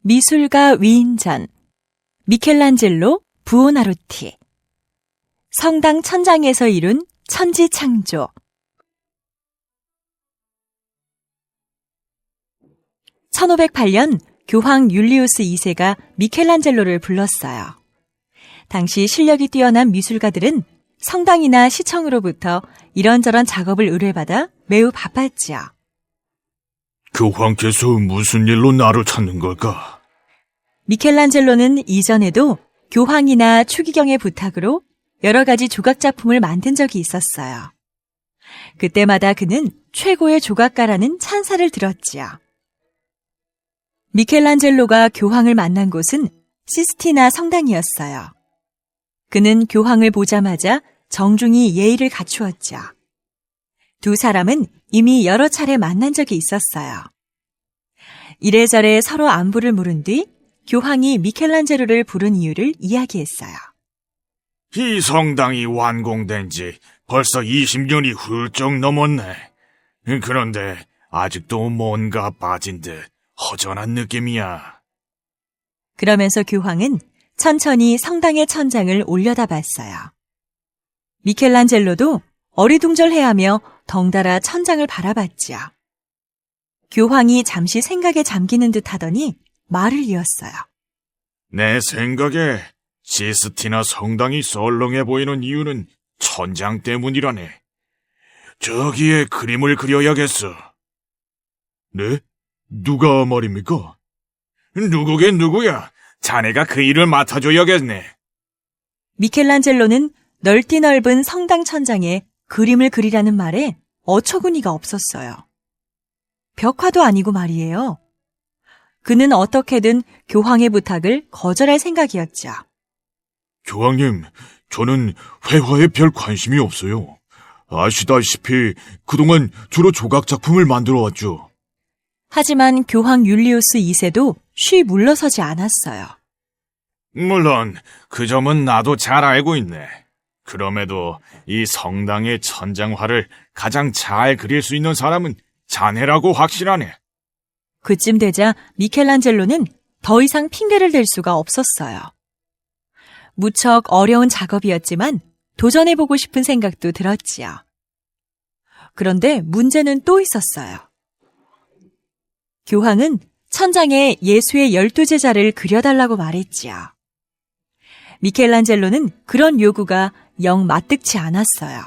미술가 위인전, 미켈란젤로 부오나로티. 성당 천장에서 이룬 천지창조. 1508년 교황 율리우스 2세가 미켈란젤로를 불렀어요. 당시 실력이 뛰어난 미술가들은 성당이나 시청으로부터 이런저런 작업을 의뢰받아 매우 바빴지요. 교황께서 무슨 일로 나를 찾는 걸까? 미켈란젤로는 이전에도 교황이나 추기경의 부탁으로 여러 가지 조각 작품을 만든 적이 있었어요. 그때마다 그는 최고의 조각가라는 찬사를 들었지요. 미켈란젤로가 교황을 만난 곳은 시스티나 성당이었어요. 그는 교황을 보자마자 정중히 예의를 갖추었죠. 두 사람은 이미 여러 차례 만난 적이 있었어요. 이래저래 서로 안부를 물은 뒤 교황이 미켈란젤로를 부른 이유를 이야기했어요. 이 성당이 완공된 지 벌써 20년이 훌쩍 넘었네. 그런데 아직도 뭔가 빠진 듯 허전한 느낌이야. 그러면서 교황은 천천히 성당의 천장을 올려다 봤어요. 미켈란젤로도 어리둥절해하며 덩달아 천장을 바라봤지요. 교황이 잠시 생각에 잠기는 듯 하더니 말을 이었어요. 내 생각에 시스티나 성당이 썰렁해 보이는 이유는 천장 때문이라네. 저기에 그림을 그려야겠어. 네? 누가 말입니까? 누구긴 누구야. 자네가 그 일을 맡아줘야겠네. 미켈란젤로는 넓디 넓은 성당 천장에 그림을 그리라는 말에 어처구니가 없었어요. 벽화도 아니고 말이에요. 그는 어떻게든 교황의 부탁을 거절할 생각이었죠. 교황님, 저는 회화에 별 관심이 없어요. 아시다시피 그동안 주로 조각 작품을 만들어 왔죠. 하지만 교황 율리우스 2세도 쉬 물러서지 않았어요. 물론 그 점은 나도 잘 알고 있네. 그럼에도 이 성당의 천장화를 가장 잘 그릴 수 있는 사람은 자네라고 확신하네. 그쯤 되자 미켈란젤로는 더 이상 핑계를 댈 수가 없었어요. 무척 어려운 작업이었지만 도전해보고 싶은 생각도 들었지요. 그런데 문제는 또 있었어요. 교황은 천장에 예수의 12제자를 그려달라고 말했지요. 미켈란젤로는 그런 요구가 영 마뜩치 않았어요.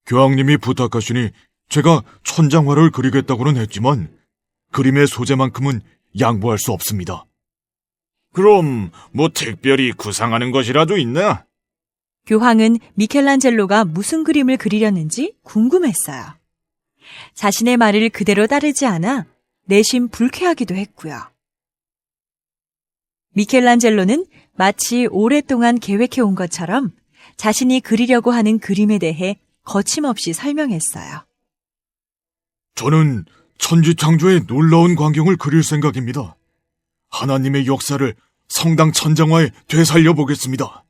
교황님이 부탁하시니 제가 천장화를 그리겠다고는 했지만 그림의 소재만큼은 양보할 수 없습니다. 그럼 뭐 특별히 구상하는 것이라도 있나? 교황은 미켈란젤로가 무슨 그림을 그리려는지 궁금했어요. 자신의 말을 그대로 따르지 않아 내심 불쾌하기도 했고요. 미켈란젤로는 마치 오랫동안 계획해온 것처럼 자신이 그리려고 하는 그림에 대해 거침없이 설명했어요. 저는 천지창조의 놀라운 광경을 그릴 생각입니다. 하나님의 역사를 성당 천장화에 되살려 보겠습니다.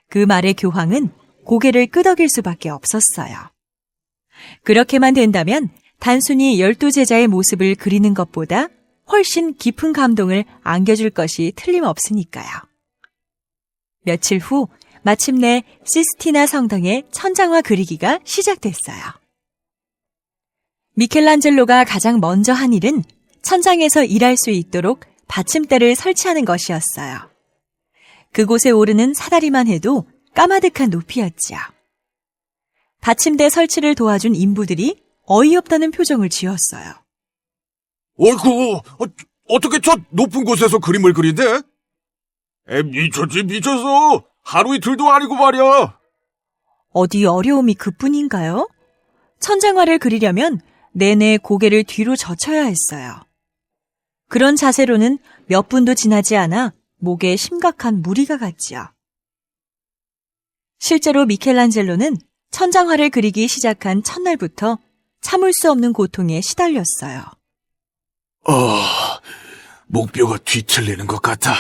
그 말에 교황은 고개를 끄덕일 수밖에 없었어요. 그렇게만 된다면 단순히 12제자의 모습을 그리는 것보다 훨씬 깊은 감동을 안겨줄 것이 틀림없으니까요. 며칠 후 마침내 시스티나 성당의 천장화 그리기가 시작됐어요. 미켈란젤로가 가장 먼저 한 일은 천장에서 일할 수 있도록 받침대를 설치하는 것이었어요. 그곳에 오르는 사다리만 해도 까마득한 높이였지요. 받침대 설치를 도와준 인부들이 어이없다는 표정을 지었어요. 어이구, 어떻게 저 높은 곳에서 그림을 그린대? 미쳤지, 미쳤어. 하루 이틀도 아니고 말이야. 어디 어려움이 그뿐인가요? 천장화를 그리려면 내내 고개를 뒤로 젖혀야 했어요. 그런 자세로는 몇 분도 지나지 않아 목에 심각한 무리가 갔지요. 실제로 미켈란젤로는 천장화를 그리기 시작한 첫날부터 참을 수 없는 고통에 시달렸어요. 목뼈가 뒤틀리는 것 같아.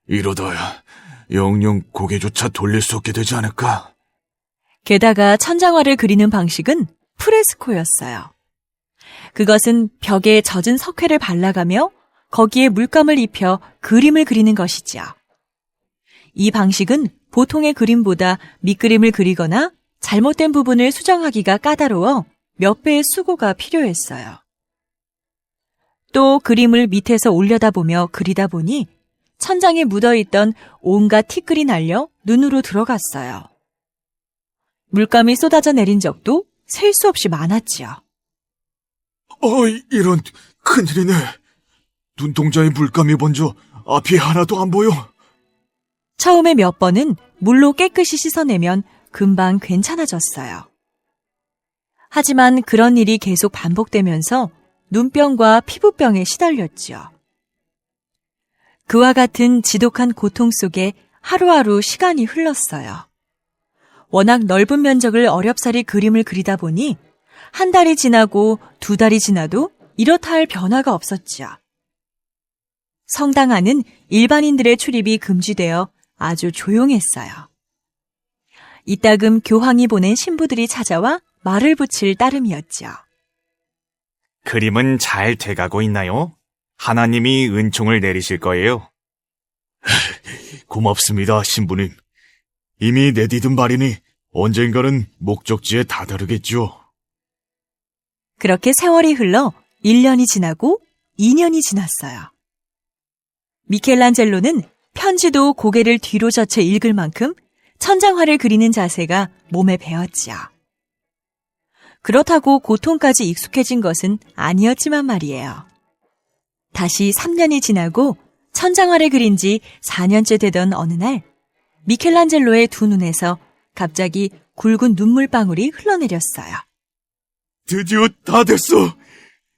이러다 영영 고개조차 돌릴 수 없게 되지 않을까? 게다가 천장화를 그리는 방식은 프레스코였어요. 그것은 벽에 젖은 석회를 발라가며 거기에 물감을 입혀 그림을 그리는 것이죠. 이 방식은 보통의 그림보다 밑그림을 그리거나 잘못된 부분을 수정하기가 까다로워 몇 배의 수고가 필요했어요. 또 그림을 밑에서 올려다보며 그리다 보니 천장에 묻어있던 온갖 티끌이 날려 눈으로 들어갔어요. 물감이 쏟아져 내린 적도 셀 수 없이 많았지요. 이런 큰일이네. 눈동자에 물감이 번져 앞이 하나도 안 보여. 처음에 몇 번은 물로 깨끗이 씻어내면 금방 괜찮아졌어요. 하지만 그런 일이 계속 반복되면서 눈병과 피부병에 시달렸지요. 그와 같은 지독한 고통 속에 하루하루 시간이 흘렀어요. 워낙 넓은 면적을 어렵사리 그림을 그리다 보니 한 달이 지나고 두 달이 지나도 이렇다 할 변화가 없었지요. 성당 안은 일반인들의 출입이 금지되어 아주 조용했어요. 이따금 교황이 보낸 신부들이 찾아와 말을 붙일 따름이었죠. 그림은 잘 돼가고 있나요? 하나님이 은총을 내리실 거예요. 고맙습니다, 신부님. 이미 내디딘 발이니 언젠가는 목적지에 다다르겠죠. 그렇게 세월이 흘러 1년이 지나고 2년이 지났어요. 미켈란젤로는 편지도 고개를 뒤로 젖혀 읽을 만큼 천장화를 그리는 자세가 몸에 배었지요. 그렇다고 고통까지 익숙해진 것은 아니었지만 말이에요. 다시 3년이 지나고 천장화를 그린 지 4년째 되던 어느 날 미켈란젤로의 두 눈에서 갑자기 굵은 눈물방울이 흘러내렸어요. 드디어 다 됐어.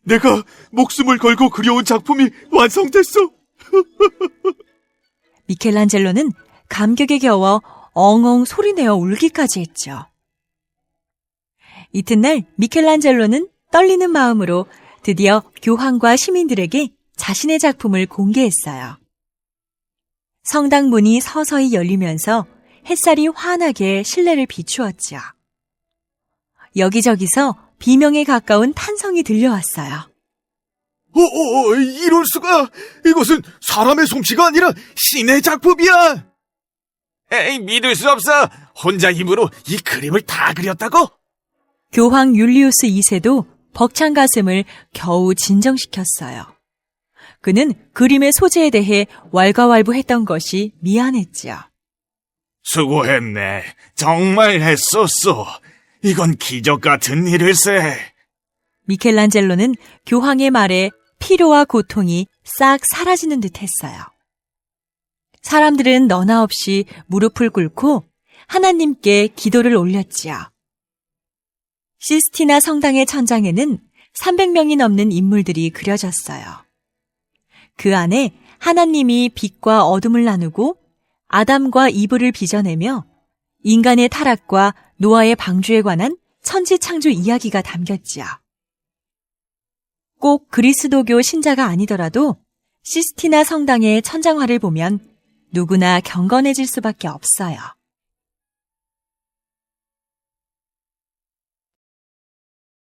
내가 목숨을 걸고 그려온 작품이 완성됐어. 미켈란젤로는 감격에 겨워 엉엉 소리내어 울기까지 했죠. 이튿날 미켈란젤로는 떨리는 마음으로 드디어 교황과 시민들에게 자신의 작품을 공개했어요. 성당 문이 서서히 열리면서 햇살이 환하게 실내를 비추었죠. 여기저기서 비명에 가까운 탄성이 들려왔어요. 이럴 수가. 이것은 사람의 솜씨가 아니라 신의 작품이야. 에이, 믿을 수 없어. 혼자 힘으로 이 그림을 다 그렸다고? 교황 율리우스 2세도 벅찬 가슴을 겨우 진정시켰어요. 그는 그림의 소재에 대해 왈가왈부했던 것이 미안했지요. 수고했네. 정말 했었어. 이건 기적 같은 일일세. 미켈란젤로는 교황의 말에 피로와 고통이 싹 사라지는 듯 했어요. 사람들은 너나 없이 무릎을 꿇고 하나님께 기도를 올렸지요. 시스티나 성당의 천장에는 300명이 넘는 인물들이 그려졌어요. 그 안에 하나님이 빛과 어둠을 나누고 아담과 이브를 빚어내며 인간의 타락과 노아의 방주에 관한 천지창조 이야기가 담겼지요. 꼭 그리스도교 신자가 아니더라도 시스티나 성당의 천장화를 보면 누구나 경건해질 수밖에 없어요.